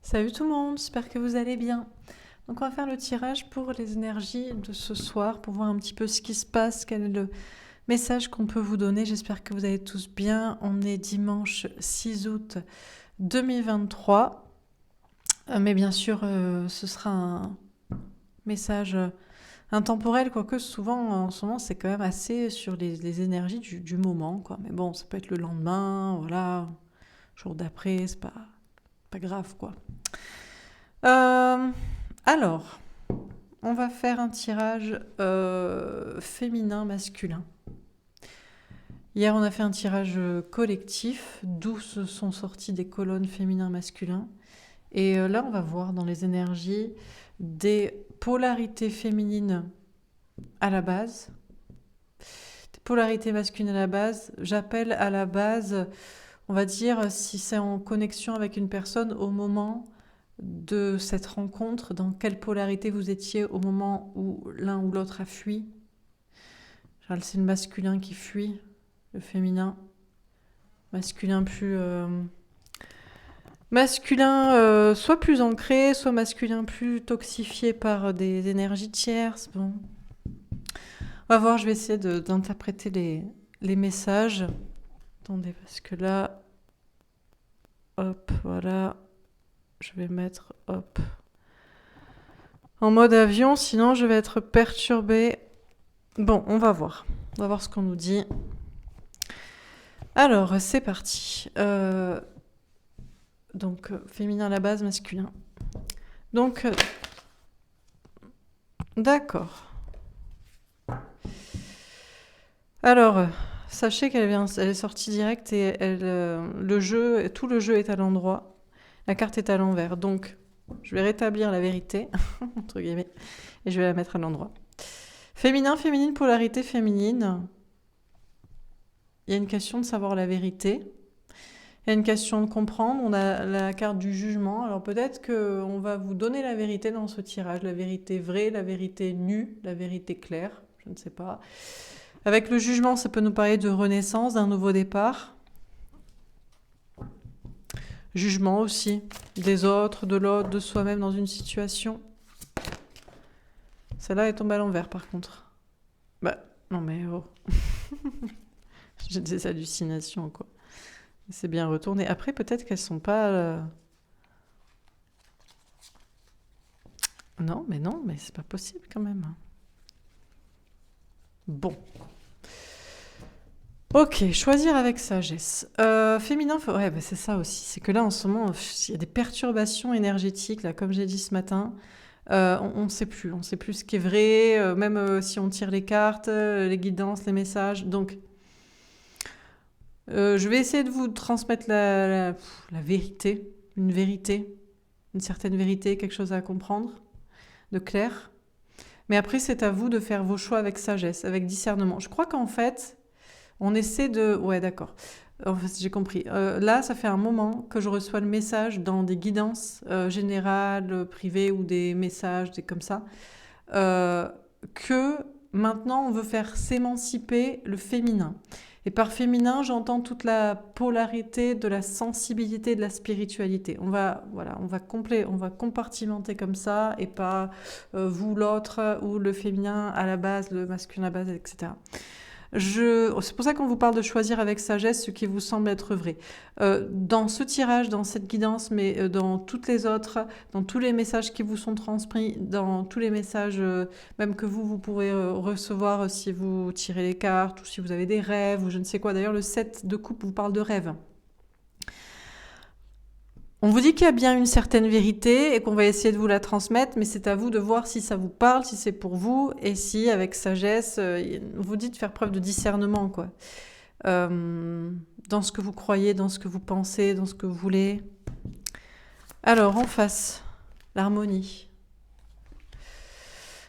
Salut tout le monde, j'espère que vous allez bien. Donc on va faire le tirage pour les énergies de ce soir, pour voir un petit peu ce qui se passe, quel est le message qu'on peut vous donner. J'espère que vous allez tous bien. On est dimanche 6 août 2023. Mais bien sûr, ce sera un message intemporel, quoique souvent en ce moment c'est quand même assez sur les énergies du moment, quoi. Mais bon, ça peut être le lendemain, voilà, jour d'après, c'est pas grave, quoi. Euh, alors, on va faire un tirage féminin-masculin. Hier, on a fait un tirage collectif, d'où se sont sorties des colonnes féminin-masculin. Et là, on va voir dans les énergies des polarités féminines à la base, des polarités masculines à la base. J'appelle à la base, on va dire, si c'est en connexion avec une personne au moment de cette rencontre, dans quelle polarité vous étiez au moment où l'un ou l'autre a fui. C'est le masculin qui fuit, le féminin. Masculin plus... masculin soit plus ancré, soit masculin plus toxifié par des énergies tierces. Bon. On va voir, je vais essayer d'interpréter les messages. Attendez, parce que là... Hop, voilà. Je vais mettre... Hop. En mode avion, sinon je vais être perturbée. Bon, on va voir. On va voir ce qu'on nous dit. Alors, c'est parti. Donc, féminin à la base, masculin. Donc, d'accord. Alors, sachez elle est sortie directe et tout le jeu est à l'endroit. La carte est à l'envers. Donc, je vais rétablir la vérité, entre guillemets, et je vais la mettre à l'endroit. Féminin, féminine, polarité féminine. Il y a une question de savoir la vérité. Il y a une question de comprendre. On a la carte du jugement. Alors peut-être qu'on va vous donner la vérité dans ce tirage. La vérité vraie, la vérité nue, la vérité claire. Je ne sais pas. Avec le jugement, ça peut nous parler de renaissance, d'un nouveau départ. Jugement aussi. Des autres, de l'autre, de soi-même dans une situation. Celle-là est tombée à l'envers par contre. Bah, non mais oh. J'ai des hallucinations, quoi. C'est bien retourné. Après, peut-être qu'elles sont pas... Non, mais c'est pas possible quand même. Bon. Ok, choisir avec sagesse. Féminin, ouais, bah c'est ça aussi. C'est que là, en ce moment, il y a des perturbations énergétiques, là, comme j'ai dit ce matin. On ne sait plus. On ne sait plus ce qui est vrai, même si on tire les cartes, les guidances, les messages. Donc, je vais essayer de vous transmettre la vérité, une certaine vérité, quelque chose à comprendre, de clair. Mais après, c'est à vous de faire vos choix avec sagesse, avec discernement. Je crois qu'en fait, on essaie de... Ouais, d'accord. En fait, j'ai compris. Là, ça fait un moment que je reçois le message dans des guidances générales, privées ou des messages, des comme ça, que maintenant, on veut faire s'émanciper le féminin. Et par féminin, j'entends toute la polarité de la sensibilité, de la spiritualité. On va compartimenter comme ça et pas vous l'autre ou le féminin à la base, le masculin à la base, etc. C'est pour ça qu'on vous parle de choisir avec sagesse ce qui vous semble être vrai. Dans ce tirage, dans cette guidance, mais dans toutes les autres, dans tous les messages qui vous sont transmis, dans tous les messages même que vous pourrez recevoir si vous tirez les cartes ou si vous avez des rêves ou je ne sais quoi. D'ailleurs, le 7 de coupe vous parle de rêves. On vous dit qu'il y a bien une certaine vérité et qu'on va essayer de vous la transmettre, mais c'est à vous de voir si ça vous parle, si c'est pour vous, et si, avec sagesse, on vous dit de faire preuve de discernement, quoi. Dans ce que vous croyez, dans ce que vous pensez, dans ce que vous voulez. Alors, en face, l'harmonie.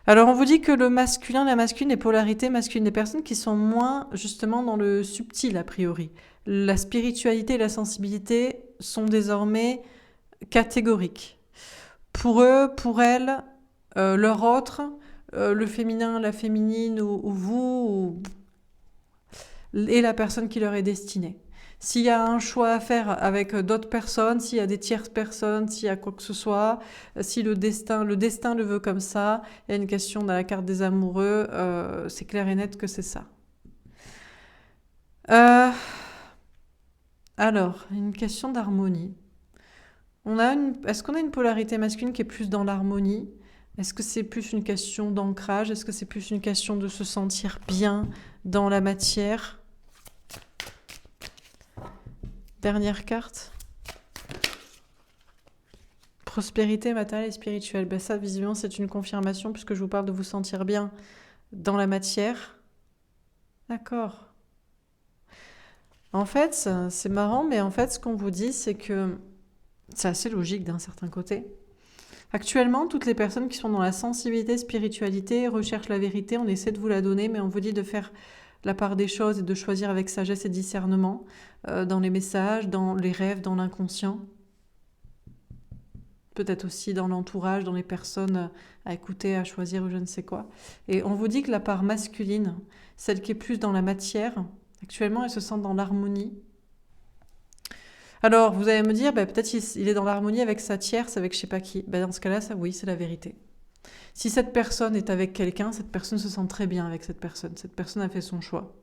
Alors, on vous dit que le masculin, la masculine, les polarités masculines, des personnes qui sont moins, justement, dans le subtil, a priori. La spiritualité et la sensibilité sont désormais catégoriques. Pour eux, pour elles, leur autre, le féminin, la féminine ou vous, et la personne qui leur est destinée. S'il y a un choix à faire avec d'autres personnes, s'il y a des tierces personnes, s'il y a quoi que ce soit, si le destin le veut comme ça, il y a une question dans la carte des amoureux, c'est clair et net que c'est ça. Euh, alors, une question d'harmonie. Est-ce qu'on a une polarité masculine qui est plus dans l'harmonie? Est-ce que c'est plus une question d'ancrage? Est-ce que c'est plus une question de se sentir bien dans la matière? Dernière carte. Prospérité matérielle et spirituelle. Ben ça, visiblement, c'est une confirmation puisque je vous parle de vous sentir bien dans la matière. D'accord. En fait, c'est marrant, mais en fait, ce qu'on vous dit, c'est que c'est assez logique d'un certain côté. Actuellement, toutes les personnes qui sont dans la sensibilité, spiritualité, recherchent la vérité, on essaie de vous la donner, mais on vous dit de faire la part des choses et de choisir avec sagesse et discernement dans les messages, dans les rêves, dans l'inconscient. Peut-être aussi dans l'entourage, dans les personnes à écouter, à choisir ou je ne sais quoi. Et on vous dit que la part masculine, celle qui est plus dans la matière, actuellement, elle se sent dans l'harmonie. Alors, vous allez me dire, bah, peut-être il est dans l'harmonie avec sa tierce, avec je sais pas qui. Bah, dans ce cas-là, ça, oui, c'est la vérité. Si cette personne est avec quelqu'un, cette personne se sent très bien avec cette personne. Cette personne a fait son choix.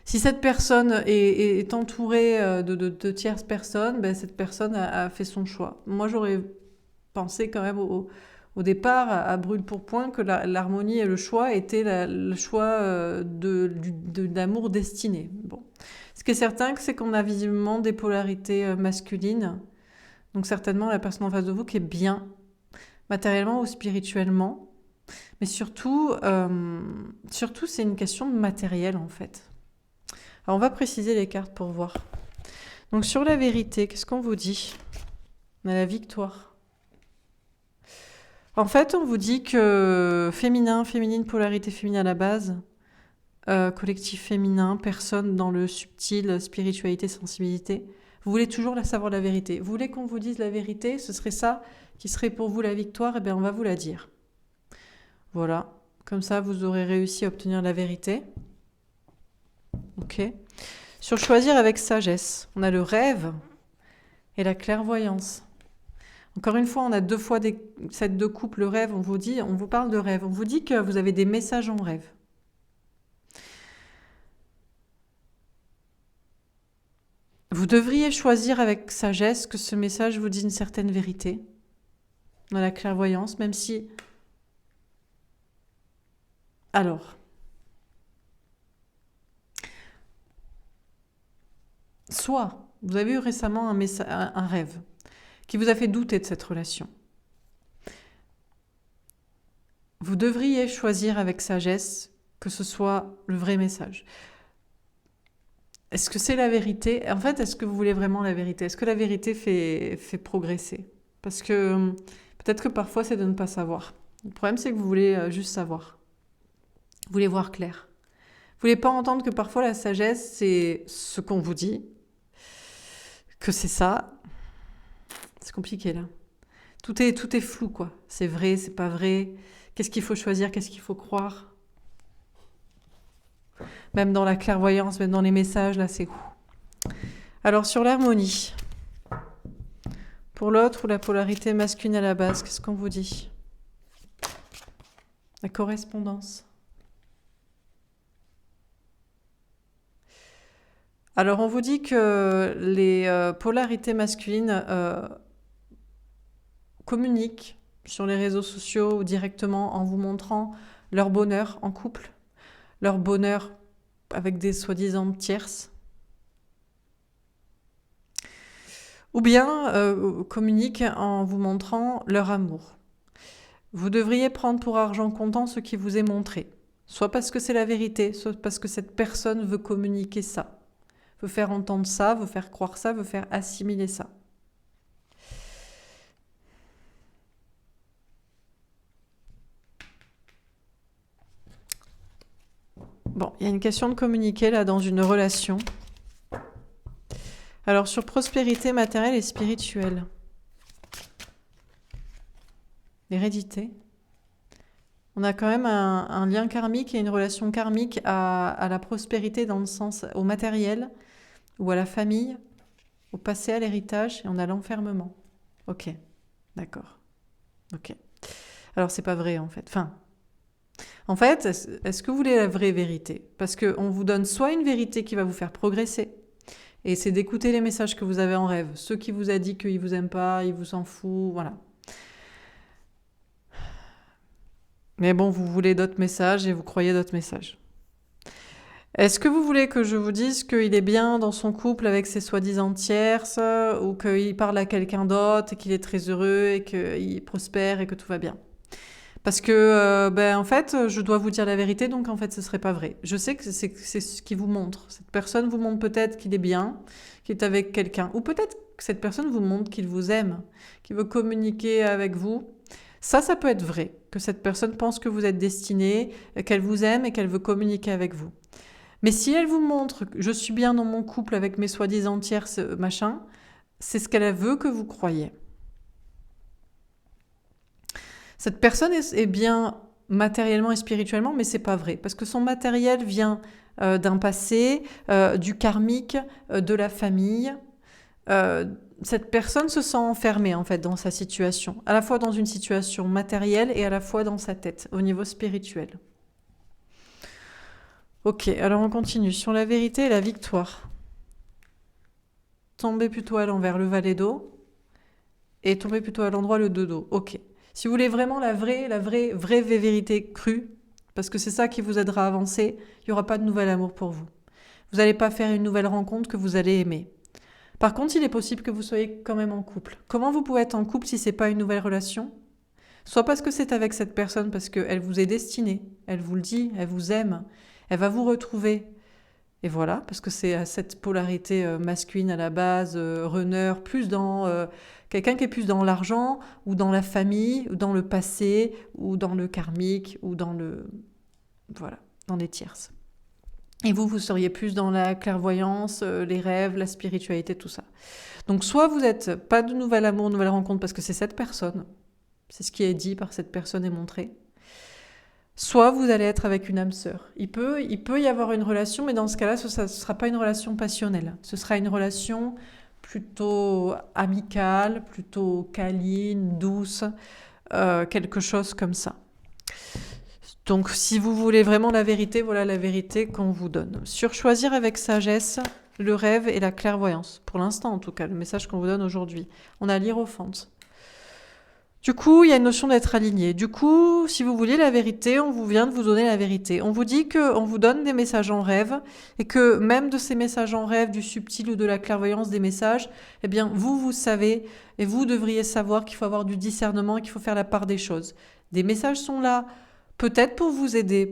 Si cette personne est entourée de tierces personnes, ben cette personne a fait son choix. Moi, j'aurais pensé quand même au départ, à brûle pour point, que l'harmonie et le choix étaient le choix de l'amour destiné. Bon. Ce qui est certain, c'est qu'on a visiblement des polarités masculines. Donc certainement la personne en face de vous qui est bien matériellement ou spirituellement. Mais surtout c'est une question de matériel en fait. Alors on va préciser les cartes pour voir. Donc sur la vérité, qu'est-ce qu'on vous dit? On a la victoire. En fait, on vous dit que féminin, féminine, polarité féminine à la base, collectif féminin, personne dans le subtil, spiritualité, sensibilité. Vous voulez toujours savoir la vérité. Vous voulez qu'on vous dise la vérité? Ce serait ça qui serait pour vous la victoire? Eh bien, on va vous la dire. Voilà. Comme ça, vous aurez réussi à obtenir la vérité. Ok. Sur choisir avec sagesse, on a le rêve et la clairvoyance. Encore une fois, on a deux fois cette deux couples, le rêve, on vous parle de rêve. On vous dit que vous avez des messages en rêve. Vous devriez choisir avec sagesse que ce message vous dit une certaine vérité. On a la clairvoyance, même si... Alors, soit vous avez eu récemment un rêve qui vous a fait douter de cette relation. Vous devriez choisir avec sagesse que ce soit le vrai message. Est-ce que c'est la vérité? En fait, est-ce que vous voulez vraiment la vérité? Est-ce que la vérité fait progresser? Parce que peut-être que parfois c'est de ne pas savoir. Le problème c'est que vous voulez juste savoir. Vous voulez voir clair. Vous voulez pas entendre que parfois la sagesse c'est ce qu'on vous dit, que c'est ça. C'est compliqué là. Tout est flou quoi. C'est vrai, c'est pas vrai. Qu'est-ce qu'il faut choisir? Qu'est-ce qu'il faut croire? Même dans la clairvoyance, même dans les messages, là c'est... Alors sur l'harmonie, pour l'autre ou la polarité masculine à la base, qu'est-ce qu'on vous dit? La correspondance. Alors on vous dit que les polarités masculines communiquent sur les réseaux sociaux ou directement en vous montrant leur bonheur en couple, leur bonheur avec des soi-disant tierces, ou bien communiquent en vous montrant leur amour. Vous devriez prendre pour argent comptant ce qui vous est montré, soit parce que c'est la vérité, soit parce que cette personne veut communiquer ça, veut faire entendre ça, veut faire croire ça, veut faire assimiler ça. Bon, il y a une question de communiquer là dans une relation. Alors sur prospérité matérielle et spirituelle. L'hérédité. On a quand même un lien karmique et une relation karmique à la prospérité dans le sens au matériel. ou à la famille, au passé, à l'héritage, et on a l'enfermement. Ok, d'accord. Ok. Alors c'est pas vrai en fait. Enfin, en fait, est-ce que vous voulez la vraie vérité? Parce qu'on vous donne soit une vérité qui va vous faire progresser, et c'est d'écouter les messages que vous avez en rêve. Ceux qui vous a dit qu'il vous aime pas, il vous en fout, voilà. Mais bon, vous voulez d'autres messages et vous croyez d'autres messages. Est-ce que vous voulez que je vous dise qu'il est bien dans son couple avec ses soi-disant tierces, ou qu'il parle à quelqu'un d'autre et qu'il est très heureux et qu'il prospère et que tout va bien? Parce que, en fait, je dois vous dire la vérité, donc en fait, ce serait pas vrai. Je sais que c'est ce qui vous montre. Cette personne vous montre peut-être qu'il est bien, qu'il est avec quelqu'un. Ou peut-être que cette personne vous montre qu'il vous aime, qu'il veut communiquer avec vous. Ça peut être vrai. Que cette personne pense que vous êtes destiné, qu'elle vous aime et qu'elle veut communiquer avec vous. Mais si elle vous montre que je suis bien dans mon couple avec mes soi-disant tierces, machin, c'est ce qu'elle veut que vous croyez. Cette personne est bien matériellement et spirituellement, mais c'est pas vrai. Parce que son matériel vient d'un passé, du karmique, de la famille. Cette personne se sent enfermée en fait dans sa situation, à la fois dans une situation matérielle et à la fois dans sa tête, au niveau spirituel. Ok, alors on continue. Sur la vérité et la victoire. Tombez plutôt à l'envers le valet d'eau et tombez plutôt à l'endroit le 2 d'eau. Ok. Si vous voulez vraiment la vraie vérité crue, parce que c'est ça qui vous aidera à avancer, il n'y aura pas de nouvel amour pour vous. Vous n'allez pas faire une nouvelle rencontre que vous allez aimer. Par contre, il est possible que vous soyez quand même en couple. Comment vous pouvez être en couple si c'est pas une nouvelle relation? Soit parce que c'est avec cette personne, parce qu'elle vous est destinée, elle vous le dit, elle vous aime, elle va vous retrouver. Et voilà, parce que c'est cette polarité masculine à la base, runner, plus dans quelqu'un qui est plus dans l'argent, ou dans la famille, ou dans le passé, ou dans le karmique, ou dans le... Voilà, dans les tierces. Et vous seriez plus dans la clairvoyance, les rêves, la spiritualité, tout ça. Donc soit vous n'êtes pas de nouvel amour, nouvelle rencontre, parce que c'est cette personne, c'est ce qui est dit par cette personne et montré. Soit vous allez être avec une âme sœur. Il peut y avoir une relation, mais dans ce cas-là, ce ne sera pas une relation passionnelle. Ce sera une relation plutôt amicale, plutôt câline, douce, quelque chose comme ça. Donc si vous voulez vraiment la vérité, voilà la vérité qu'on vous donne. Surchoisir avec sagesse le rêve et la clairvoyance. Pour l'instant en tout cas, le message qu'on vous donne aujourd'hui. On a l'hiérophante. Du coup, il y a une notion d'être aligné. Du coup, si vous voulez la vérité, on vous vient de vous donner la vérité. On vous dit qu'on vous donne des messages en rêve et que même de ces messages en rêve, du subtil ou de la clairvoyance des messages, eh bien, vous savez et vous devriez savoir qu'il faut avoir du discernement et qu'il faut faire la part des choses. Des messages sont là, peut-être pour vous aider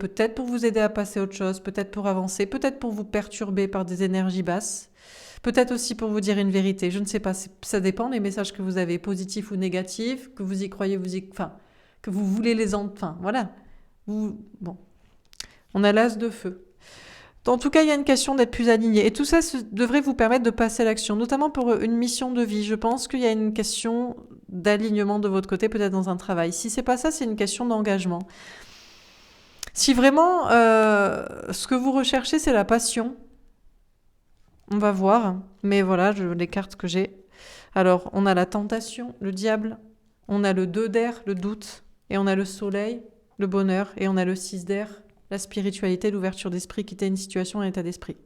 à passer à autre chose, peut-être pour avancer, peut-être pour vous perturber par des énergies basses. Peut-être aussi pour vous dire une vérité, je ne sais pas, ça dépend des messages que vous avez, positifs ou négatifs, que vous y croyez, que vous voulez les entendre, voilà. Bon, on a l'as de feu. En tout cas, il y a une question d'être plus aligné. Et tout ça devrait vous permettre de passer à l'action, notamment pour une mission de vie. Je pense qu'il y a une question d'alignement de votre côté, peut-être dans un travail. Si c'est pas ça, c'est une question d'engagement. Si vraiment ce que vous recherchez, c'est la passion, on va voir, mais voilà, les cartes que j'ai. Alors, on a la tentation, le diable, on a le 2 d'air, le doute, et on a le soleil, le bonheur, et on a le 6 d'air, la spiritualité, l'ouverture d'esprit, quitter une situation, un état d'esprit.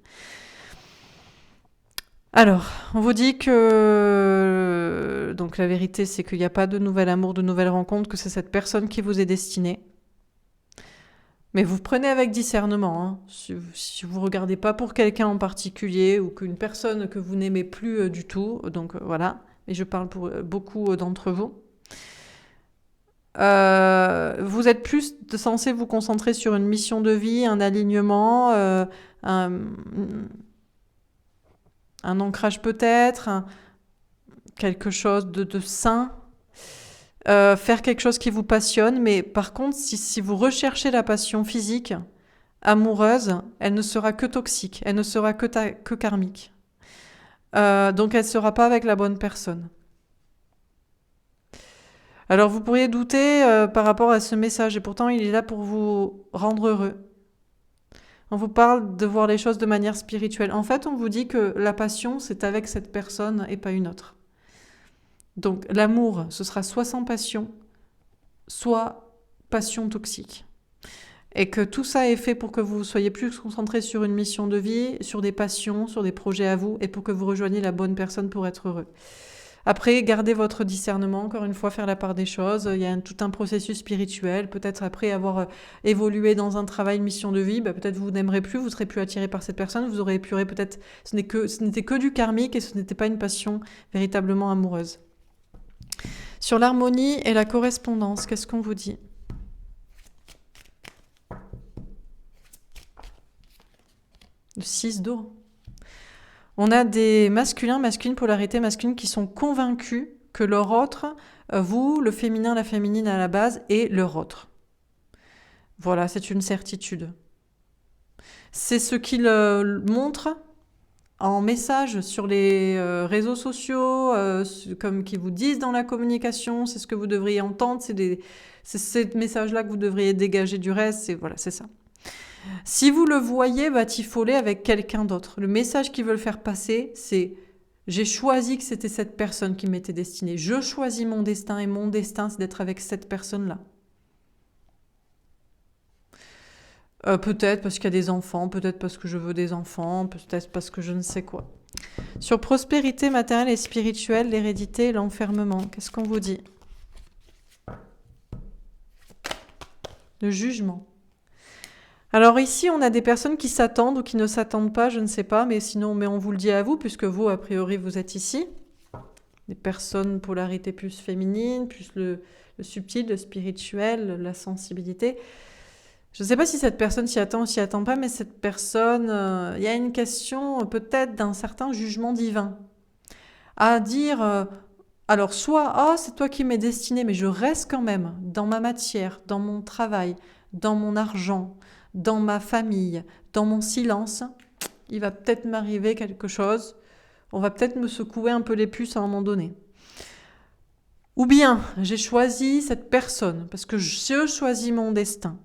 Alors, on vous dit que donc la vérité, c'est qu'il n'y a pas de nouvel amour, de nouvelle rencontre, que c'est cette personne qui vous est destinée. Mais vous prenez avec discernement, hein. Si vous ne regardez pas pour quelqu'un en particulier ou qu'une personne que vous n'aimez plus du tout, donc voilà, et je parle pour beaucoup d'entre vous, vous êtes plus censé vous concentrer sur une mission de vie, un alignement, un ancrage peut-être, quelque chose de sain. Faire quelque chose qui vous passionne, mais par contre, si vous recherchez la passion physique, amoureuse, elle ne sera que toxique, elle ne sera que karmique. Donc elle ne sera pas avec la bonne personne. Alors vous pourriez douter par rapport à ce message, et pourtant il est là pour vous rendre heureux. On vous parle de voir les choses de manière spirituelle. En fait, on vous dit que la passion, c'est avec cette personne et pas une autre. Donc l'amour, ce sera soit sans passion, soit passion toxique. Et que tout ça est fait pour que vous soyez plus concentrés sur une mission de vie, sur des passions, sur des projets à vous, et pour que vous rejoigniez la bonne personne pour être heureux. Après, gardez votre discernement, encore une fois, faire la part des choses. Il y a tout un processus spirituel. Peut-être après avoir évolué dans un travail, une mission de vie, peut-être vous n'aimerez plus, vous serez plus attiré par cette personne, vous aurez épuré peut-être, ce n'était que du karmique et ce n'était pas une passion véritablement amoureuse. Sur l'harmonie et la correspondance, qu'est-ce qu'on vous dit ? Le 6 d'eau. On a des masculines, polarité masculine, qui sont convaincus que leur autre, vous, le féminin, la féminine à la base, est leur autre. Voilà, c'est une certitude. C'est ce qu'ils montrent en message sur les réseaux sociaux, comme qu'ils vous disent dans la communication, c'est ce que vous devriez entendre, c'est ces messages-là que vous devriez dégager du reste, voilà, c'est ça. Si vous le voyez batifoler avec quelqu'un d'autre, le message qu'ils veulent faire passer, c'est « j'ai choisi que c'était cette personne qui m'était destinée. Je choisis mon destin et mon destin, c'est d'être avec cette personne-là. » Peut-être parce qu'il y a des enfants, peut-être parce que je veux des enfants, peut-être parce que je ne sais quoi. Sur prospérité matérielle et spirituelle, l'hérédité et l'enfermement, qu'est-ce qu'on vous dit ? Le jugement. Alors ici, on a des personnes qui s'attendent ou qui ne s'attendent pas, je ne sais pas, mais on vous le dit à vous, puisque vous, a priori, vous êtes ici. Des personnes polarité plus féminine, plus le subtil, le spirituel, la sensibilité. Je ne sais pas si cette personne s'y attend ou s'y attend pas, mais cette personne, il y a une question peut-être d'un certain jugement divin. À dire, alors soit, c'est toi qui m'es destiné, mais je reste quand même dans ma matière, dans mon travail, dans mon argent, dans ma famille, dans mon silence, il va peut-être m'arriver quelque chose, on va peut-être me secouer un peu les puces à un moment donné. Ou bien, j'ai choisi cette personne, parce que je choisis mon destin.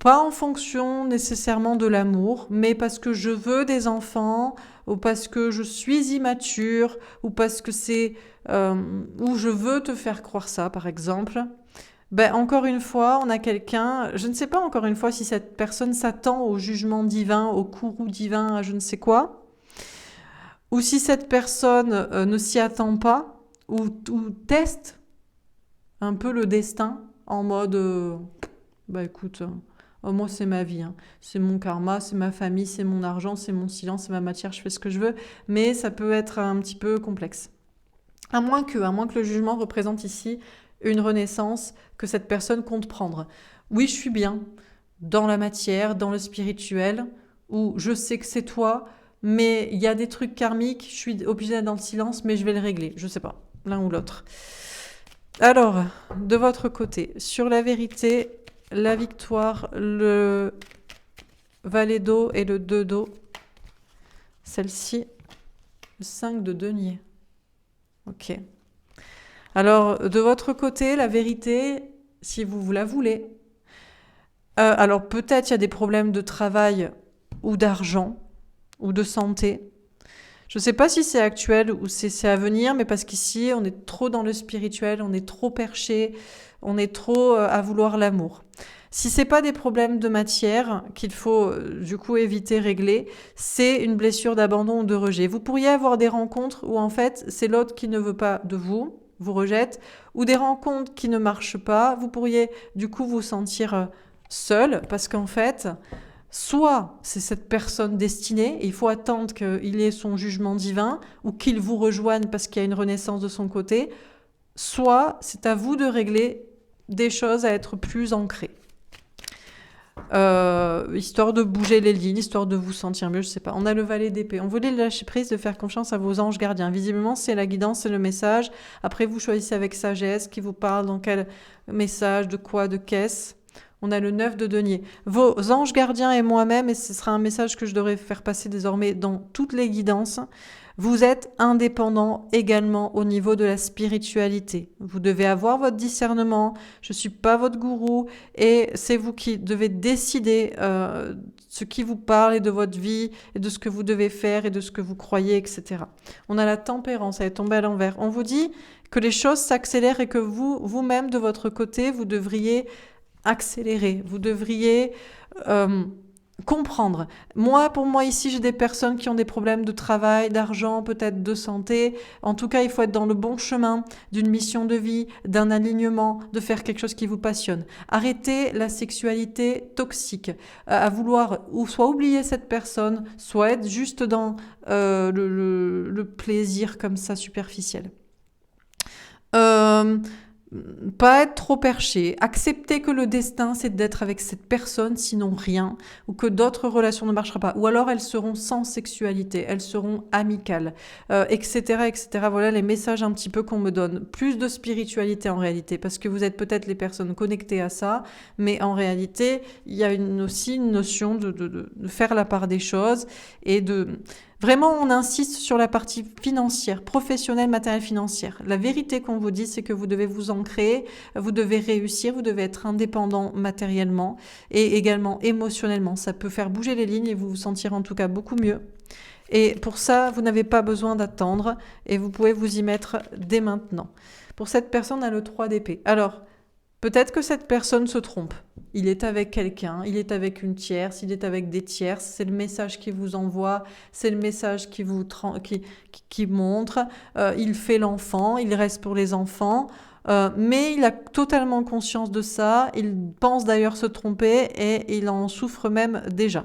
Pas en fonction nécessairement de l'amour, mais parce que je veux des enfants, ou parce que je suis immature, ou parce que c'est... ou je veux te faire croire ça, par exemple. Encore une fois, on a quelqu'un, je ne sais pas encore une fois si cette personne s'attend au jugement divin, au courroux divin, à je ne sais quoi, ou si cette personne ne s'y attend pas, ou teste un peu le destin en mode, écoute, moi c'est ma vie, c'est mon karma, c'est ma famille, c'est mon argent, c'est mon silence, c'est ma matière, je fais ce que je veux, mais ça peut être un petit peu complexe. À moins que le jugement représente ici une renaissance que cette personne compte prendre. Oui, je suis bien dans la matière, dans le spirituel, où je sais que c'est toi, mais il y a des trucs karmiques, je suis obligée d'être dans le silence, mais je vais le régler. Je sais pas, l'un ou l'autre. Alors, de votre côté, sur la vérité, la victoire, le valet d'eau et le 2 d'eau, celle-ci, le 5 de denier. Ok. Alors, de votre côté, la vérité, si vous la voulez, alors peut-être il y a des problèmes de travail ou d'argent ou de santé. Je ne sais pas si c'est actuel ou si c'est à venir, mais parce qu'ici, on est trop dans le spirituel, on est trop perché, on est trop à vouloir l'amour. Si c'est pas des problèmes de matière qu'il faut du coup éviter, régler, c'est une blessure d'abandon ou de rejet. Vous pourriez avoir des rencontres où en fait, c'est l'autre qui ne veut pas de vous rejette, ou des rencontres qui ne marchent pas, vous pourriez du coup vous sentir seul, parce qu'en fait, soit c'est cette personne destinée, et il faut attendre qu'il ait son jugement divin, ou qu'il vous rejoigne parce qu'il y a une renaissance de son côté, soit c'est à vous de régler des choses à être plus ancrées. Histoire de bouger les lignes, histoire de vous sentir mieux, je sais pas. On a le valet d'épée. On voulait lâcher prise, de faire confiance à vos anges gardiens. Visiblement, c'est la guidance, c'est le message. Après, vous choisissez avec sagesse qui vous parle, dans quel message, de quoi, de qu'est-ce. On a le 9 de denier. Vos anges gardiens et moi-même, et ce sera un message que je devrais faire passer désormais dans toutes les guidances, Vous êtes indépendant également au niveau de la spiritualité. Vous devez avoir votre discernement. Je ne suis pas votre gourou et c'est vous qui devez décider ce qui vous parle et de votre vie et de ce que vous devez faire et de ce que vous croyez, etc. On a la tempérance, elle est tombée à l'envers. On vous dit que les choses s'accélèrent et que vous-même de votre côté, vous devriez accélérer. Vous devriez comprendre. Pour moi ici, j'ai des personnes qui ont des problèmes de travail, d'argent, peut-être de santé. En tout cas, il faut être dans le bon chemin d'une mission de vie, d'un alignement, de faire quelque chose qui vous passionne. Arrêtez la sexualité toxique, à vouloir ou soit oublier cette personne, soit être juste dans le plaisir comme ça superficiel. Pas être trop perché, accepter que le destin c'est d'être avec cette personne sinon rien, ou que d'autres relations ne marcheront pas, ou alors elles seront sans sexualité, elles seront amicales, etc., etc. Voilà les messages un petit peu qu'on me donne. Plus de spiritualité en réalité, parce que vous êtes peut-être les personnes connectées à ça, mais en réalité il y a aussi une notion de faire la part des choses et de... Vraiment, on insiste sur la partie financière, professionnelle, matérielle, financière. La vérité qu'on vous dit, c'est que vous devez vous ancrer, vous devez réussir, vous devez être indépendant matériellement et également émotionnellement. Ça peut faire bouger les lignes et vous vous sentirez en tout cas beaucoup mieux. Et pour ça, vous n'avez pas besoin d'attendre et vous pouvez vous y mettre dès maintenant. Pour cette personne, on a le 3 d'épée. Alors, peut-être que cette personne se trompe. Il est avec quelqu'un, il est avec une tierce, il est avec des tierces. C'est le message qu'il vous envoie, c'est le message qui montre. Il fait l'enfant, il reste pour les enfants. Mais il a totalement conscience de ça. Il pense d'ailleurs se tromper et il en souffre même déjà.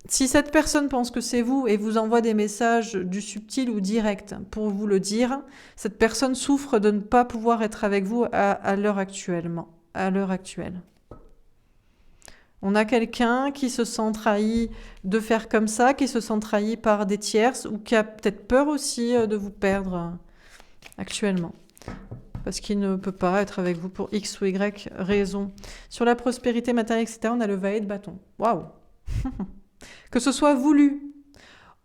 Si cette personne pense que c'est vous et vous envoie des messages du subtil ou direct pour vous le dire, cette personne souffre de ne pas pouvoir être avec vous à l'heure actuelle. On a quelqu'un qui se sent trahi de faire comme ça, qui se sent trahi par des tierces ou qui a peut-être peur aussi de vous perdre actuellement. Parce qu'il ne peut pas être avec vous pour X ou Y raison. Sur la prospérité matérielle, etc., on a le valet de bâton. Waouh. Que ce soit voulu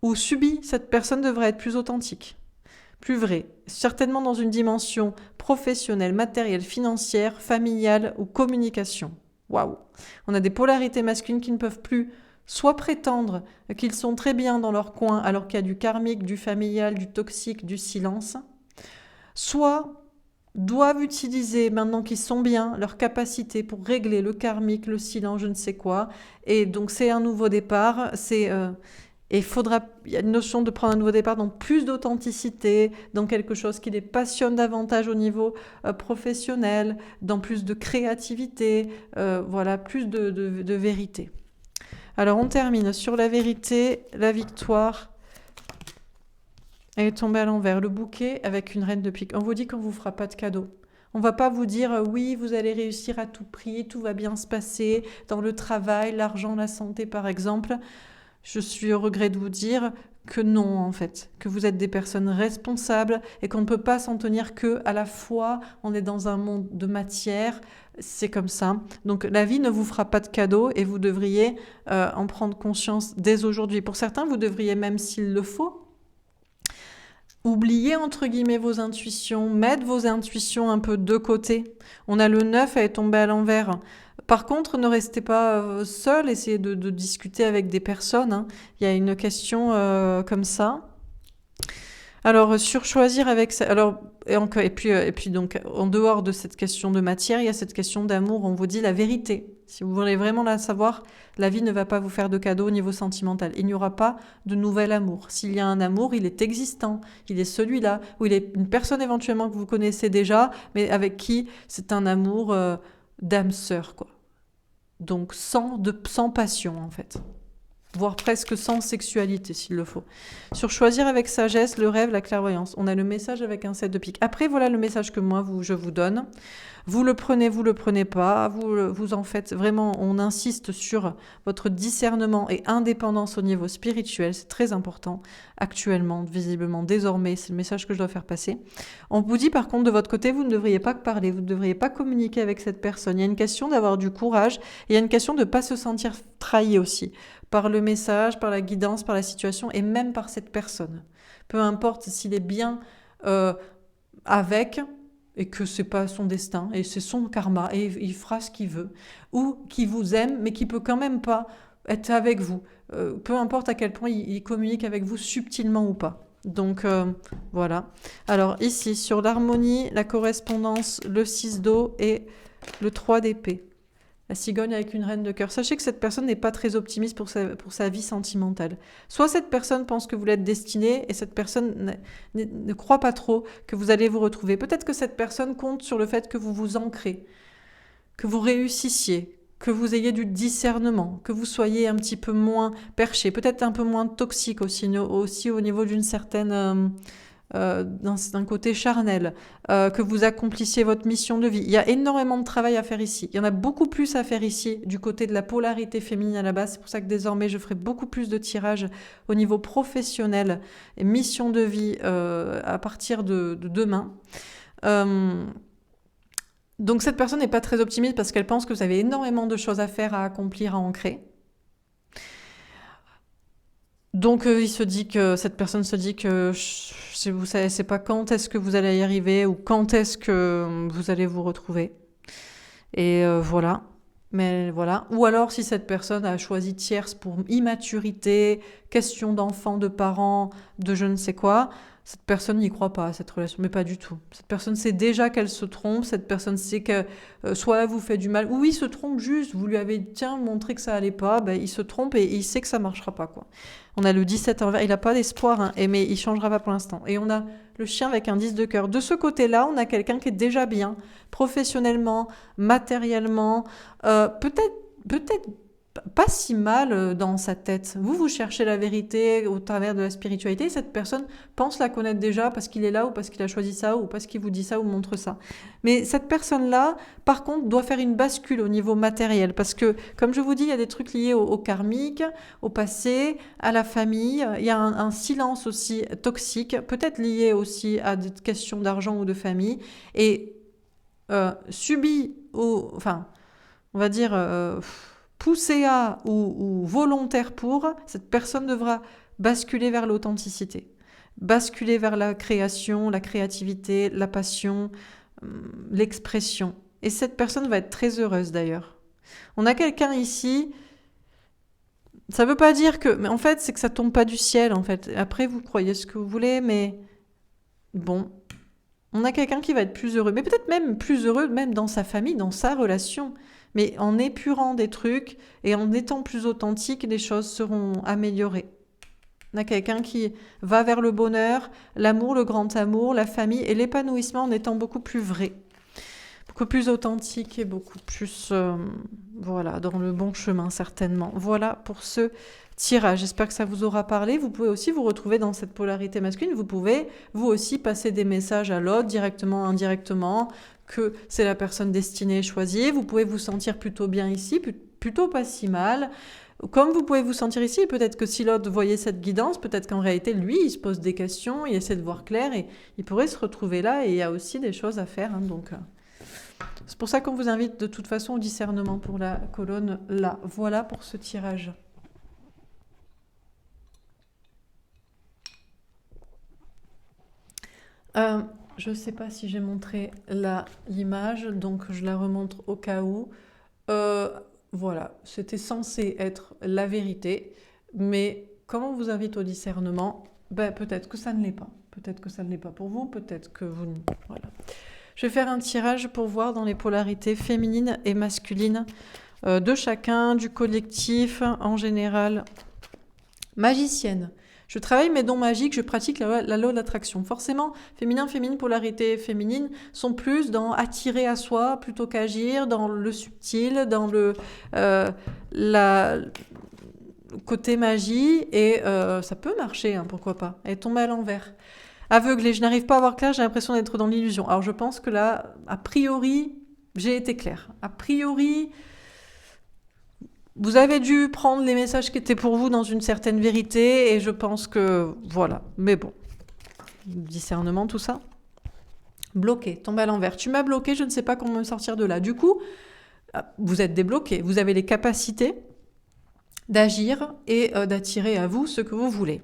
ou subi, cette personne devrait être plus authentique, plus vraie, certainement dans une dimension professionnelle, matérielle, financière, familiale ou communication. Waouh! On a des polarités masculines qui ne peuvent plus soit prétendre qu'ils sont très bien dans leur coin alors qu'il y a du karmique, du familial, du toxique, du silence, soit doivent utiliser, maintenant qu'ils sont bien, leur capacité pour régler le karmique, le silence, je ne sais quoi. Et donc, c'est un nouveau départ. Il y a une notion de prendre un nouveau départ dans plus d'authenticité, dans quelque chose qui les passionne davantage au niveau professionnel, dans plus de créativité, plus de vérité. Alors, on termine sur la vérité, la victoire. Elle est tombée à l'envers, le bouquet avec une reine de pique. On vous dit qu'on ne vous fera pas de cadeau. On ne va pas vous dire oui, vous allez réussir à tout prix, tout va bien se passer dans le travail, l'argent, la santé par exemple. Je suis au regret de vous dire que non en fait, que vous êtes des personnes responsables et qu'on ne peut pas s'en tenir que à la fois on est dans un monde de matière, c'est comme ça. Donc la vie ne vous fera pas de cadeau et vous devriez en prendre conscience dès aujourd'hui. Pour certains, vous devriez même s'il le faut, oubliez entre guillemets vos intuitions, mettre vos intuitions un peu de côté. On a le 9, elle est tombée à l'envers. Par contre, ne restez pas seul, essayez de discuter avec des personnes. Hein. Il y a une question comme ça. Alors, surchoisir avec ça. Alors, et puis donc, en dehors de cette question de matière, il y a cette question d'amour. On vous dit la vérité. Si vous voulez vraiment la savoir, la vie ne va pas vous faire de cadeaux au niveau sentimental. Il n'y aura pas de nouvel amour. S'il y a un amour, il est existant. Il est celui-là, ou il est une personne éventuellement que vous connaissez déjà, mais avec qui c'est un amour d'âme sœur, quoi. Donc sans passion, en fait. Voire presque sans sexualité, s'il le faut. Sur choisir avec sagesse, le rêve, la clairvoyance. On a le message avec un 7 de pique. Après, voilà le message que moi, je vous donne. Vous le prenez pas, vous en faites vraiment, on insiste sur votre discernement et indépendance au niveau spirituel, c'est très important actuellement, visiblement, désormais, c'est le message que je dois faire passer. On vous dit par contre de votre côté, vous ne devriez pas parler, vous ne devriez pas communiquer avec cette personne. Il y a une question d'avoir du courage et il y a une question de ne pas se sentir trahi aussi. par le message, par la guidance, par la situation et même par cette personne. Peu importe s'il est bien avec et que c'est pas son destin et c'est son karma et il fera ce qu'il veut, ou qui vous aime mais qui peut quand même pas être avec vous. Peu importe à quel point il communique avec vous subtilement ou pas. Donc voilà. Alors ici, sur l'harmonie, la correspondance, le 6 d'eau et le 3 d'épée. La cigogne avec une reine de cœur. Sachez que cette personne n'est pas très optimiste pour sa vie sentimentale. Soit cette personne pense que vous l'êtes destiné et cette personne ne croit pas trop que vous allez vous retrouver. Peut-être que cette personne compte sur le fait que vous vous ancrez, que vous réussissiez, que vous ayez du discernement, que vous soyez un petit peu moins perché, peut-être un peu moins toxique aussi au niveau d'une certaine... d'un côté charnel, que vous accomplissiez votre mission de vie. Il y a énormément de travail à faire ici. Il y en a beaucoup plus à faire ici du côté de la polarité féminine à la base. C'est pour ça que désormais, je ferai beaucoup plus de tirages au niveau professionnel et mission de vie à partir de demain. Donc cette personne n'est pas très optimiste parce qu'elle pense que vous avez énormément de choses à faire, à accomplir, à ancrer. Donc cette personne se dit que vous ne savez pas quand est-ce que vous allez y arriver ou quand est-ce que vous allez vous retrouver. Et voilà. Mais voilà. Ou alors si cette personne a choisi tierce pour immaturité, question d'enfant, de parents, de je ne sais quoi, cette personne n'y croit pas à cette relation, mais pas du tout. Cette personne sait déjà qu'elle se trompe, cette personne sait que soit elle vous fait du mal, ou il se trompe juste, vous lui avez montré que ça allait pas, il se trompe et il sait que ça marchera pas, quoi. On a le 17 envers, il n'a pas d'espoir, hein, mais il changera pas pour l'instant. Et on a le chien avec un 10 de cœur. De ce côté-là, on a quelqu'un qui est déjà bien, professionnellement, matériellement, peut-être pas si mal dans sa tête. Vous cherchez la vérité au travers de la spiritualité. Cette personne pense la connaître déjà parce qu'il est là ou parce qu'il a choisi ça ou parce qu'il vous dit ça ou montre ça. Mais cette personne-là, par contre, doit faire une bascule au niveau matériel parce que, comme je vous dis, il y a des trucs liés au karmique, au passé, à la famille. Il y a un silence aussi toxique, peut-être lié aussi à des questions d'argent ou de famille. Et on va dire... poussé à ou volontaire pour, cette personne devra basculer vers l'authenticité, basculer vers la création, la créativité, la passion, l'expression. Et cette personne va être très heureuse d'ailleurs. On a quelqu'un ici, ça ne veut pas dire que... Mais en fait, c'est que ça ne tombe pas du ciel, en fait. Après, vous croyez ce que vous voulez, mais bon... On a quelqu'un qui va être plus heureux, mais peut-être même plus heureux même dans sa famille, dans sa relation. Mais en épurant des trucs et en étant plus authentique, les choses seront améliorées. On a quelqu'un qui va vers le bonheur, l'amour, le grand amour, la famille et l'épanouissement en étant beaucoup plus vrai, beaucoup plus authentique et beaucoup plus dans le bon chemin certainement. Voilà pour ce tirage. J'espère que ça vous aura parlé. Vous pouvez aussi vous retrouver dans cette polarité masculine. Vous pouvez vous aussi passer des messages à l'autre directement, indirectement, que c'est la personne destinée et choisie. Vous pouvez vous sentir plutôt bien ici, plutôt pas si mal. Comme vous pouvez vous sentir ici, peut-être que si l'autre voyait cette guidance, peut-être qu'en réalité, lui, il se pose des questions, il essaie de voir clair et il pourrait se retrouver là et il y a aussi des choses à faire. C'est pour ça qu'on vous invite de toute façon au discernement pour la colonne là. Voilà pour ce tirage. Je ne sais pas si j'ai montré l'image, donc je la remontre au cas où. Voilà, c'était censé être la vérité, mais comme on vous invite au discernement, peut-être que ça ne l'est pas. Peut-être que ça ne l'est pas pour vous, peut-être que vous... Voilà. Je vais faire un tirage pour voir dans les polarités féminines et masculines de chacun, du collectif en général. Magicienne. Je travaille mes dons magiques, je pratique la loi de l'attraction. Forcément, féminin, polarité féminine sont plus dans attirer à soi plutôt qu'agir, dans le subtil, dans le côté magie. Et ça peut marcher, hein, pourquoi pas. Elle tombe à l'envers. Aveuglée, je n'arrive pas à voir clair, j'ai l'impression d'être dans l'illusion. Alors je pense que là, a priori, j'ai été claire. A priori... Vous avez dû prendre les messages qui étaient pour vous dans une certaine vérité et je pense que voilà. Mais bon, discernement, tout ça. Bloqué, tombe à l'envers. Tu m'as bloqué, je ne sais pas comment me sortir de là. Du coup, vous êtes débloqué. Vous avez les capacités d'agir et d'attirer à vous ce que vous voulez.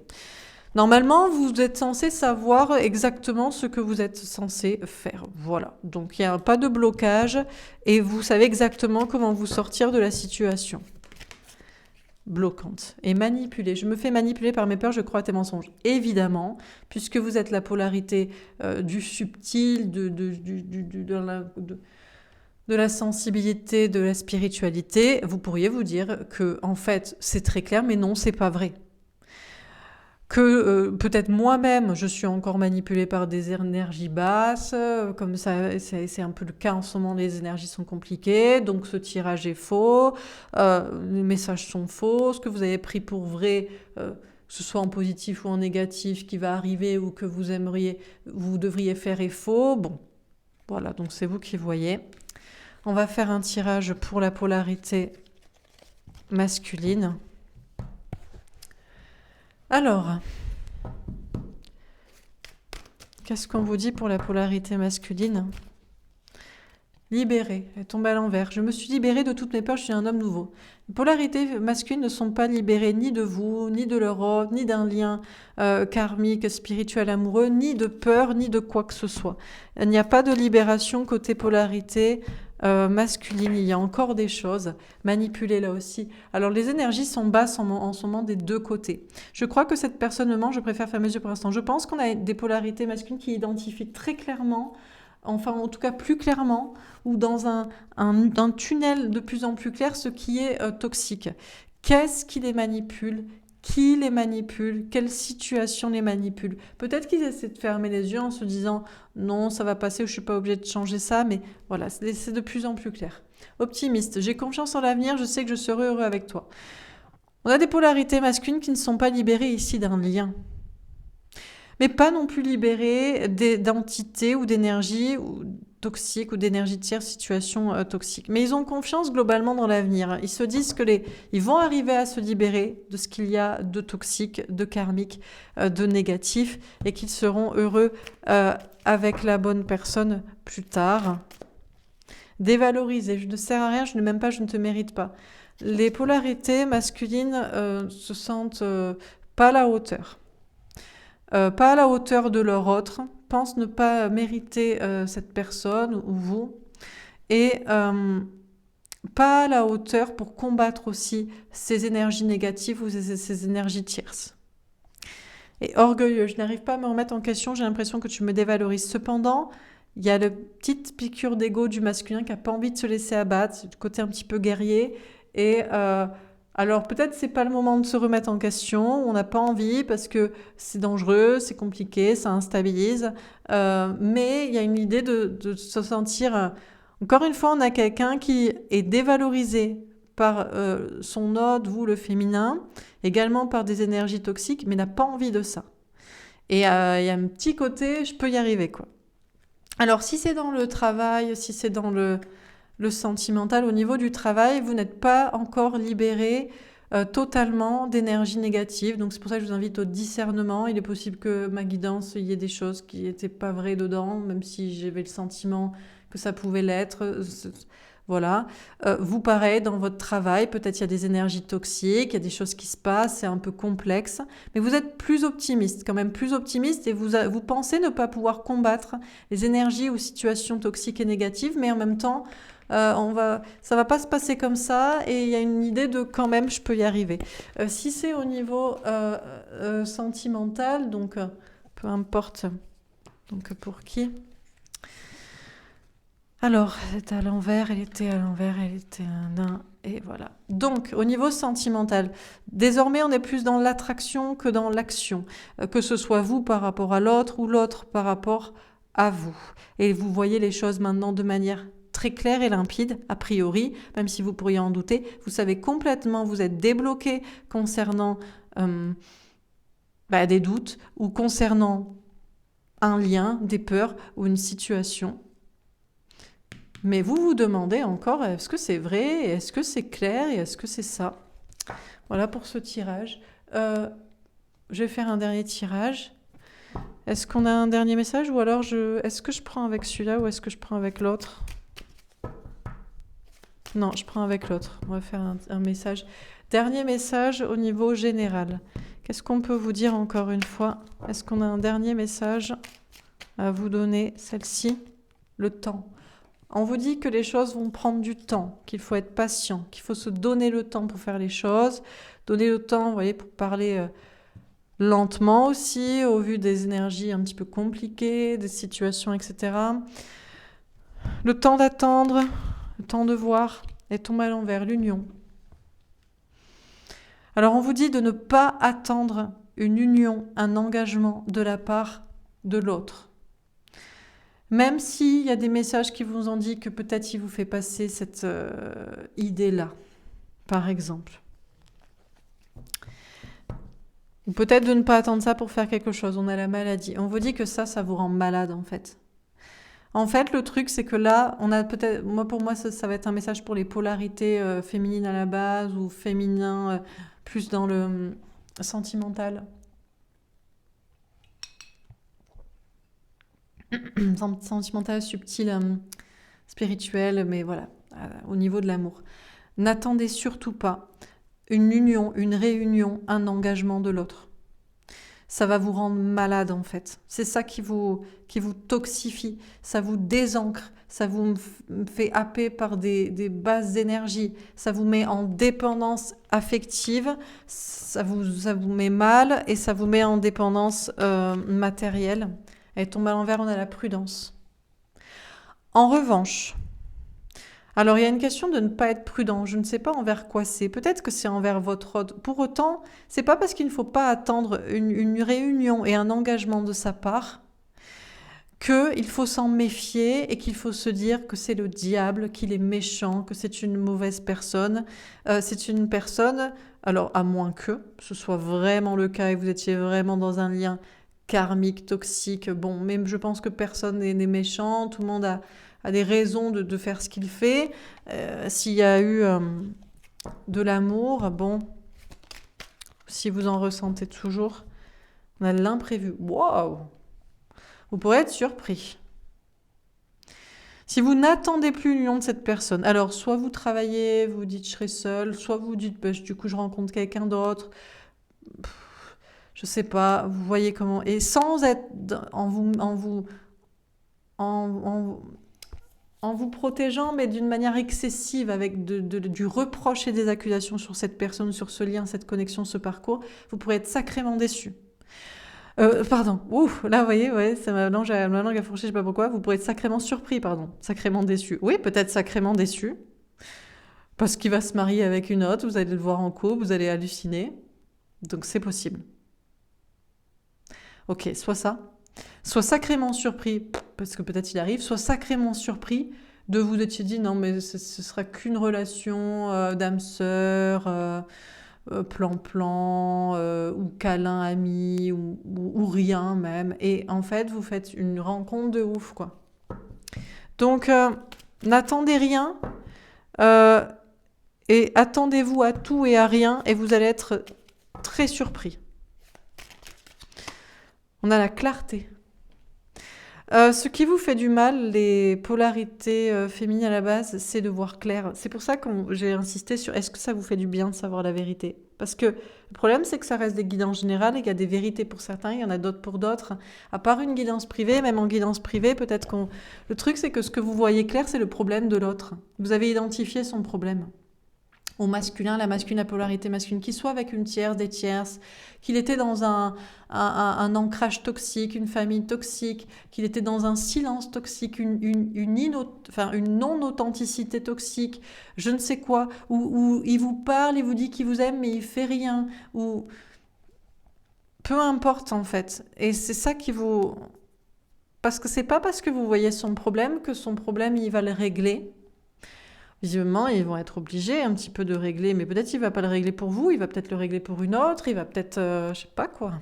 Normalement, vous êtes censé savoir exactement ce que vous êtes censé faire. Voilà. Donc, il n'y a pas de blocage et vous savez exactement comment vous sortir de la situation bloquante et manipulée. Je me fais manipuler par mes peurs, je crois à tes mensonges. Évidemment, puisque vous êtes la polarité du subtil, de la sensibilité, de la spiritualité, vous pourriez vous dire que, en fait, c'est très clair, mais non, c'est pas vrai. Que peut-être moi-même, je suis encore manipulée par des énergies basses, comme ça, c'est un peu le cas en ce moment, les énergies sont compliquées, donc ce tirage est faux, les messages sont faux, ce que vous avez pris pour vrai, que ce soit en positif ou en négatif, qui va arriver ou que vous devriez faire est faux. Bon, voilà, donc c'est vous qui voyez. On va faire un tirage pour la polarité masculine. Alors, qu'est-ce qu'on vous dit pour la polarité masculine? Libérée, elle tombe à l'envers. Je me suis libérée de toutes mes peurs, je suis un homme nouveau. Les polarités masculines ne sont pas libérées ni de vous, ni de l'Europe, ni d'un lien karmique, spirituel, amoureux, ni de peur, ni de quoi que ce soit. Il n'y a pas de libération côté polarité masculine, il y a encore des choses manipulées là aussi. Alors les énergies sont basses en ce moment des deux côtés. Je crois que cette personne me ment, je préfère fermer les yeux pour l'instant. Je pense qu'on a des polarités masculines qui identifient très clairement, enfin en tout cas plus clairement, ou dans un tunnel de plus en plus clair, ce qui est toxique. Qu'est-ce qui les manipule ? Qui les manipule? Quelle situation les manipule? Peut-être qu'ils essaient de fermer les yeux en se disant « Non, ça va passer, je ne suis pas obligée de changer ça. » Mais voilà, c'est de plus en plus clair. Optimiste, j'ai confiance en l'avenir, je sais que je serai heureux avec toi. On a des polarités masculines qui ne sont pas libérées ici d'un lien. Mais pas non plus libérées d'entités ou d'énergie toxiques ou d'énergie tiers, situation toxique. Mais ils ont confiance globalement dans l'avenir. Ils se disent ils vont arriver à se libérer de ce qu'il y a de toxique, de karmique, de négatif, et qu'ils seront heureux avec la bonne personne plus tard. Dévalorisé, je ne sers à rien, je ne m'aime pas, je ne te mérite pas. Les polarités masculines se sentent pas à la hauteur. Pas à la hauteur de leur autre, pensent ne pas mériter cette personne ou vous, et pas à la hauteur pour combattre aussi ces énergies négatives ou ces énergies tierces. Et orgueilleux, je n'arrive pas à me remettre en question, j'ai l'impression que tu me dévalorises. Cependant, il y a la petite piqûre d'ego du masculin qui n'a pas envie de se laisser abattre, du côté un petit peu guerrier, et alors peut-être c'est pas le moment de se remettre en question, on n'a pas envie parce que c'est dangereux, c'est compliqué, ça instabilise, mais il y a une idée de se sentir... Encore une fois, on a quelqu'un qui est dévalorisé par son ode, vous le féminin, également par des énergies toxiques, mais n'a pas envie de ça. Et il y a un petit côté, je peux y arriver, quoi. Alors si c'est dans le travail, si c'est dans le sentimental, au niveau du travail, vous n'êtes pas encore libéré totalement d'énergie négative. Donc c'est pour ça que je vous invite au discernement. Il est possible que ma guidance, il y ait des choses qui n'étaient pas vraies dedans, même si j'avais le sentiment que ça pouvait l'être. Voilà. Vous, pareil, dans votre travail, peut-être il y a des énergies toxiques, il y a des choses qui se passent, c'est un peu complexe, mais vous êtes plus optimiste, quand même plus optimiste, et vous pensez ne pas pouvoir combattre les énergies ou situations toxiques et négatives, mais en même temps, ça va pas se passer comme ça, et il y a une idée de quand même, je peux y arriver. Si c'est au niveau sentimental, donc peu importe, donc pour qui? Alors, elle était à l'envers, elle était un nain, et voilà. Donc, au niveau sentimental, désormais, on est plus dans l'attraction que dans l'action. Que ce soit vous par rapport à l'autre ou l'autre par rapport à vous. Et vous voyez les choses maintenant de manière très claire et limpide, a priori, même si vous pourriez en douter. Vous savez complètement, vous êtes débloqué concernant des doutes ou concernant un lien, des peurs ou une situation. Mais vous vous demandez encore, est-ce que c'est vrai, est-ce que c'est clair et est-ce que c'est ça? Voilà pour ce tirage. Je vais faire un dernier tirage. Est-ce qu'on a un dernier message ou alors est-ce que je prends avec celui-là ou est-ce que je prends avec l'autre? Non, je prends avec l'autre. On va faire un message. Dernier message au niveau général. Qu'est-ce qu'on peut vous dire encore une fois? Est-ce qu'on a un dernier message à vous donner? Celle-ci, le temps. On vous dit que les choses vont prendre du temps, qu'il faut être patient, qu'il faut se donner le temps pour faire les choses. Donner le temps, vous voyez, pour parler lentement aussi, au vu des énergies un petit peu compliquées, des situations, etc. Le temps d'attendre, le temps de voir, et tombe à l'envers, l'union. Alors on vous dit de ne pas attendre une union, un engagement de la part de l'autre. Même s'il y a des messages qui vous ont dit que peut-être il vous fait passer cette idée-là, par exemple. Ou peut-être de ne pas attendre ça pour faire quelque chose, on a la maladie. On vous dit que ça vous rend malade en fait. En fait, le truc, c'est que là, on a peut-être, pour moi, ça va être un message pour les polarités féminines à la base ou féminin plus dans le sentimental. Sentimental, subtil, spirituel, mais voilà, au niveau de l'amour. N'attendez surtout pas une union, une réunion, un engagement de l'autre. Ça va vous rendre malade en fait. C'est ça qui vous toxifie, ça vous désancre, ça vous fait happer par des basses énergies, ça vous met en dépendance affective, ça vous met mal et ça vous met en dépendance matérielle. Elle tombe à l'envers, on a la prudence. En revanche, alors il y a une question de ne pas être prudent. Je ne sais pas envers quoi c'est. Peut-être que c'est envers votre autre. Pour autant, c'est pas parce qu'il ne faut pas attendre une réunion et un engagement de sa part qu'il faut s'en méfier et qu'il faut se dire que c'est le diable, qu'il est méchant, que c'est une mauvaise personne. C'est une personne, alors à moins que ce soit vraiment le cas et que vous étiez vraiment dans un lien karmique, toxique. Bon, mais je pense que personne n'est méchant, tout le monde a des raisons de faire ce qu'il fait. S'il y a eu de l'amour, bon, si vous en ressentez toujours, on a l'imprévu. Waouh! Vous pourrez être surpris. Si vous n'attendez plus l'union de cette personne, alors soit vous travaillez, vous dites je serai seule, soit vous dites bah, du coup je rencontre quelqu'un d'autre, je sais pas, vous voyez comment, et sans être en vous protégeant, mais d'une manière excessive, avec du reproche et des accusations sur cette personne, sur ce lien, cette connexion, ce parcours, vous pourrez être sacrément déçu. Pardon, ouf, là vous voyez, ouais, ma langue a fourché, je sais pas pourquoi, vous pourrez être sacrément surpris, pardon, sacrément déçu. Oui, peut-être sacrément déçu, parce qu'il va se marier avec une autre, vous allez le voir en couple, vous allez halluciner, donc c'est possible. Ok, soit ça, soit sacrément surpris, parce que peut-être il arrive, soit sacrément surpris de vous être dit non mais ce sera qu'une relation d'âme sœur, plan-plan, ou câlin ami, ou rien même, et en fait vous faites une rencontre de ouf quoi. Donc n'attendez rien, et attendez-vous à tout et à rien, et vous allez être très surpris. On a la clarté. Ce qui vous fait du mal, les polarités féminines à la base, c'est de voir clair. C'est pour ça que j'ai insisté sur est-ce que ça vous fait du bien de savoir la vérité? Parce que le problème, c'est que ça reste des guidances générales et qu'il y a des vérités pour certains, il y en a d'autres pour d'autres. À part une guidance privée, même en guidance privée, peut-être qu'on... Le truc, c'est que ce que vous voyez clair, c'est le problème de l'autre. Vous avez identifié son problème. Au masculin, la masculine, la polarité masculine, qu'il soit avec une tierce, des tierces, qu'il était dans un ancrage toxique, une famille toxique, qu'il était dans un silence toxique, une non-authenticité toxique, je ne sais quoi, où il vous parle, il vous dit qu'il vous aime, mais il fait rien, ou peu importe en fait. Et c'est ça qui vous... Parce que c'est pas parce que vous voyez son problème que son problème, il va le régler. Visiblement, ils vont être obligés un petit peu de régler, mais peut-être il va pas le régler pour vous, il va peut-être le régler pour une autre, il va peut-être, je sais pas quoi.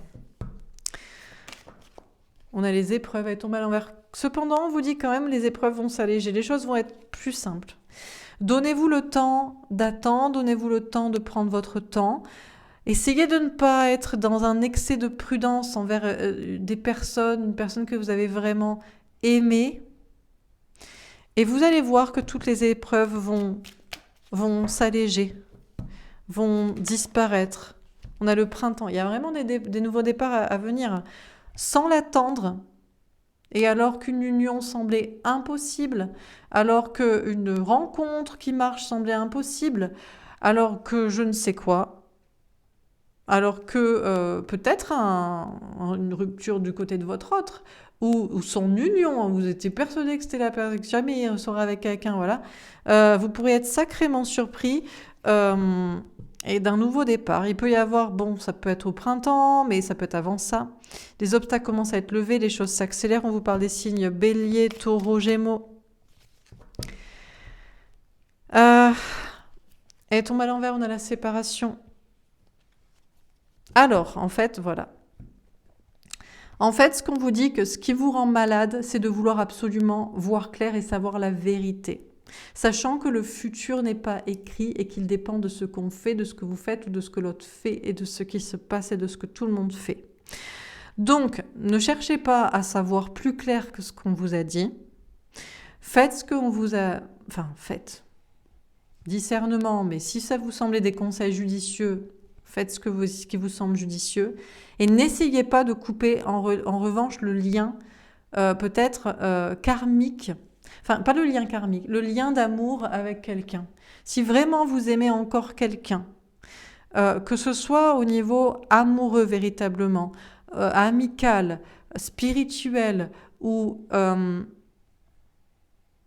On a les épreuves, elles tombent à l'envers. Cependant, on vous dit quand même, les épreuves vont s'alléger, les choses vont être plus simples. Donnez-vous le temps d'attendre, donnez-vous le temps de prendre votre temps. Essayez de ne pas être dans un excès de prudence envers des personnes, une personne que vous avez vraiment aimée. Et vous allez voir que toutes les épreuves vont vont s'alléger, vont disparaître. On a le printemps. Il y a vraiment des nouveaux départs à venir. Sans l'attendre, et alors qu'une union semblait impossible, alors qu'une rencontre qui marche semblait impossible, alors que je ne sais quoi, alors que peut-être une rupture du côté de votre autre, ou son union, vous étiez persuadé que c'était la personne, que jamais il sera avec quelqu'un, voilà. Vous pourriez être sacrément surpris et d'un nouveau départ. Il peut y avoir, bon, ça peut être au printemps, mais ça peut être avant ça. Les obstacles commencent à être levés, les choses s'accélèrent. On vous parle des signes Bélier, Taureau, Gémeaux. Et tombe à l'envers, on a la séparation. Alors, en fait, voilà. En fait, ce qu'on vous dit, que ce qui vous rend malade, c'est de vouloir absolument voir clair et savoir la vérité. Sachant que le futur n'est pas écrit et qu'il dépend de ce qu'on fait, de ce que vous faites ou de ce que l'autre fait et de ce qui se passe et de ce que tout le monde fait. Donc, ne cherchez pas à savoir plus clair que ce qu'on vous a dit. Faites ce qu'on vous a... Enfin, faites. Discernement, mais si ça vous semblait des conseils judicieux, faites ce qui vous semble judicieux. Et n'essayez pas de couper, en revanche, le lien peut-être karmique. Enfin, pas le lien karmique, le lien d'amour avec quelqu'un. Si vraiment vous aimez encore quelqu'un, que ce soit au niveau amoureux véritablement, amical, spirituel ou, je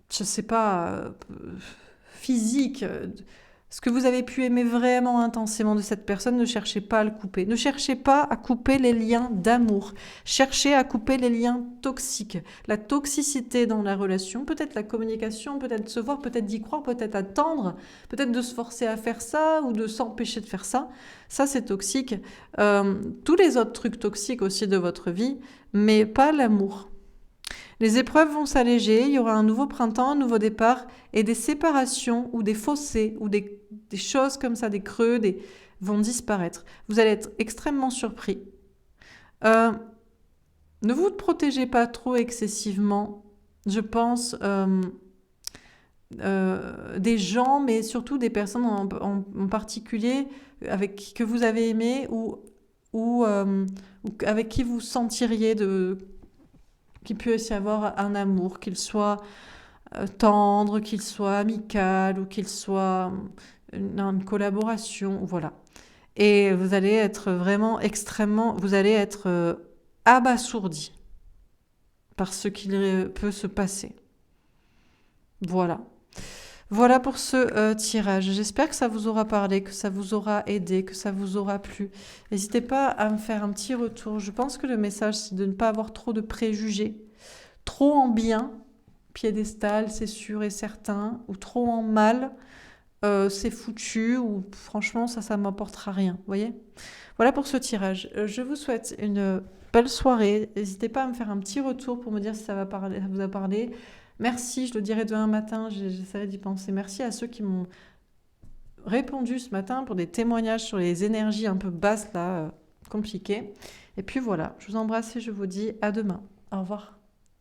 sais pas, physique, ce que vous avez pu aimer vraiment intensément de cette personne, ne cherchez pas à le couper. Ne cherchez pas à couper les liens d'amour. Cherchez à couper les liens toxiques. La toxicité dans la relation, peut-être la communication, peut-être se voir, peut-être d'y croire, peut-être attendre, peut-être de se forcer à faire ça ou de s'empêcher de faire ça. Ça, c'est toxique. Tous les autres trucs toxiques aussi de votre vie, mais pas l'amour. Les épreuves vont s'alléger, il y aura un nouveau printemps, un nouveau départ, et des séparations ou des fossés ou des choses comme ça, des creux, vont disparaître. Vous allez être extrêmement surpris. Ne vous protégez pas trop excessivement, je pense, des gens, mais surtout des personnes en particulier que vous avez aimé ou avec qui vous sentiriez qu'il puisse y avoir un amour, qu'il soit tendre, qu'il soit amical ou qu'il soit une collaboration, voilà. Et vous allez être vraiment extrêmement, vous allez être abasourdi par ce qu'il peut se passer. Voilà. Voilà pour ce tirage. J'espère que ça vous aura parlé, que ça vous aura aidé, que ça vous aura plu. N'hésitez pas à me faire un petit retour. Je pense que le message, c'est de ne pas avoir trop de préjugés. Trop en bien, piédestal, c'est sûr et certain, ou trop en mal, c'est foutu, ou franchement, ça m'apportera rien. Vous voyez ? Voilà pour ce tirage. Je vous souhaite une belle soirée. N'hésitez pas à me faire un petit retour pour me dire si ça vous a parlé. Merci, je le dirai demain matin, j'essaierai d'y penser. Merci à ceux qui m'ont répondu ce matin pour des témoignages sur les énergies un peu basses, là, compliquées. Et puis voilà, je vous embrasse et je vous dis à demain. Au revoir.